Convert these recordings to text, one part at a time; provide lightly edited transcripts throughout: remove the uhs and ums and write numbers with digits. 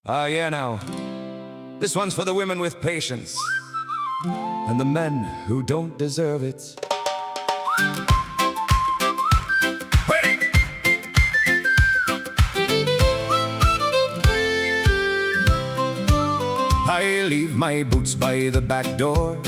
Yeah, now. This one's for the women with patience and the men who don't deserve it. I leave my boots by the back door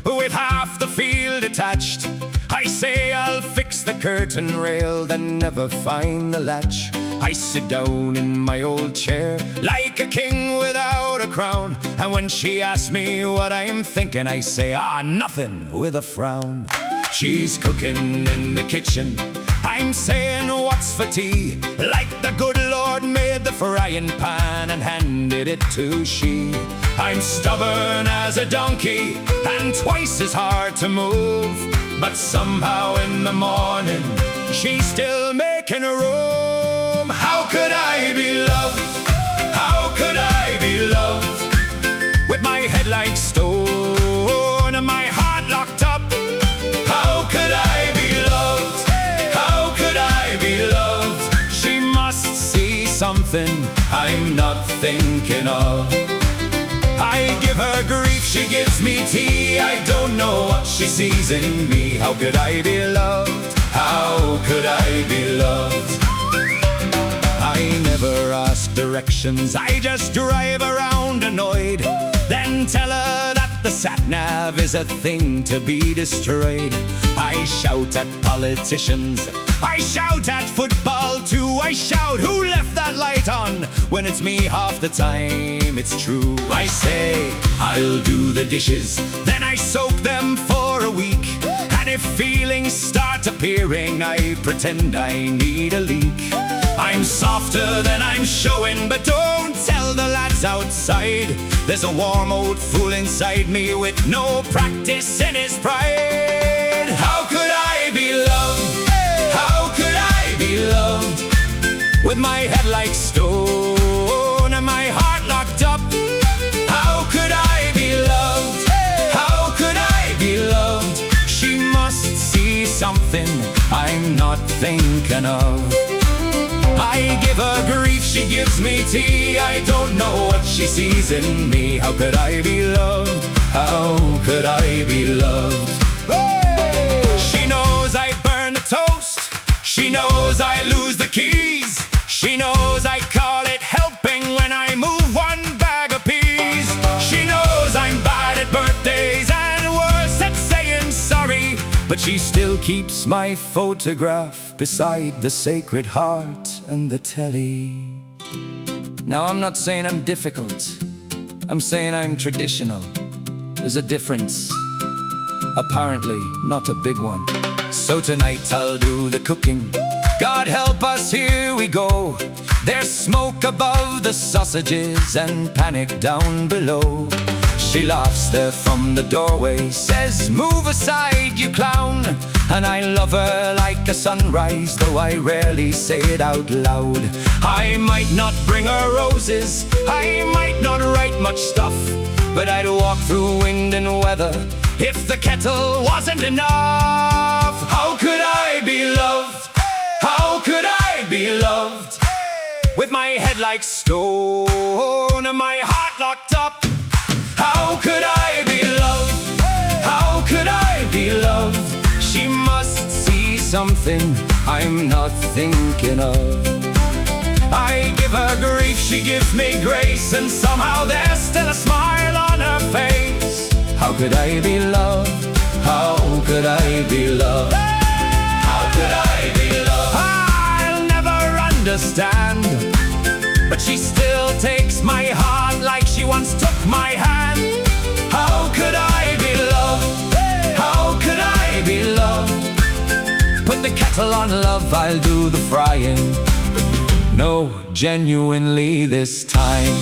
with half the field attached. I say I'll fix the curtain rail, then never find the latch. I sit down in my old chair like a king without a crown, and when she asks me what I'm thinking, I say, nothing, with a frown. She's cooking in the kitchen, I'm saying, what's for tea? Like the good Lord made the frying pan and handed it to she. I'm stubborn as a donkey and twice as hard to move, but somehow in the morning she's still making room. How could I be loved? How could I be loved? With my head like stone and my heart locked up. How could I be loved? How could I be loved? She must see something I'm not thinking of. I give her grief, she gives me tea. I don't know what she sees in me. How could I be loved? How could I be loved? I never ask directions, I just drive around annoyed, then tell her that the sat-nav is a thing to be destroyed. I shout at politicians, I shout at football too. I shout, who left that light on? When it's me half the time, it's true. I say, I'll do the dishes, then I soak them for a week. And if feelings start appearing, I pretend I need a leak. I'm softer than I'm showing, but don't tell the lads outside. There's a warm old fool inside me with no practice in his pride. How could I be loved? How could I be loved? With my head like stone and my heart locked up. How could I be loved? How could I be loved? She must see something I'm not thinking of. I give her grief, she gives me tea. I don't know what she sees in me. How could I be loved? How could I be loved? Hey! She knows I burn the toast. She knows I lose the keys. She knows I call it helping when I move one bag of peas. She knows I'm bad at birthdays and worse at saying sorry, but she still keeps my photograph beside the Sacred Heart and the telly. Now I'm not saying I'm difficult, I'm saying I'm traditional. There's a difference, apparently not a big one. So tonight I'll do the cooking. God help us, here we go. There's smoke above the sausages and panic down below. She laughs there from the doorway, says, move aside, you clown. And I love her like a sunrise, though I rarely say it out loud. I might not bring her roses, I might not write much stuff, but I'd walk through wind and weather if the kettle wasn't enough. How could I be loved? How could I be loved? With my head like stone and my heart locked up. How could I be loved? How could I be loved? She must see something I'm not thinking of. I give her grief, she gives me grace, and somehow there's still a smile on her face. How could I be loved? How could I be loved? How could I be loved? I'll never understand, but she still takes my heart like she once took my hand. How could I be loved? How could I be loved? Put the kettle on, love, I'll do the frying. No, genuinely this time.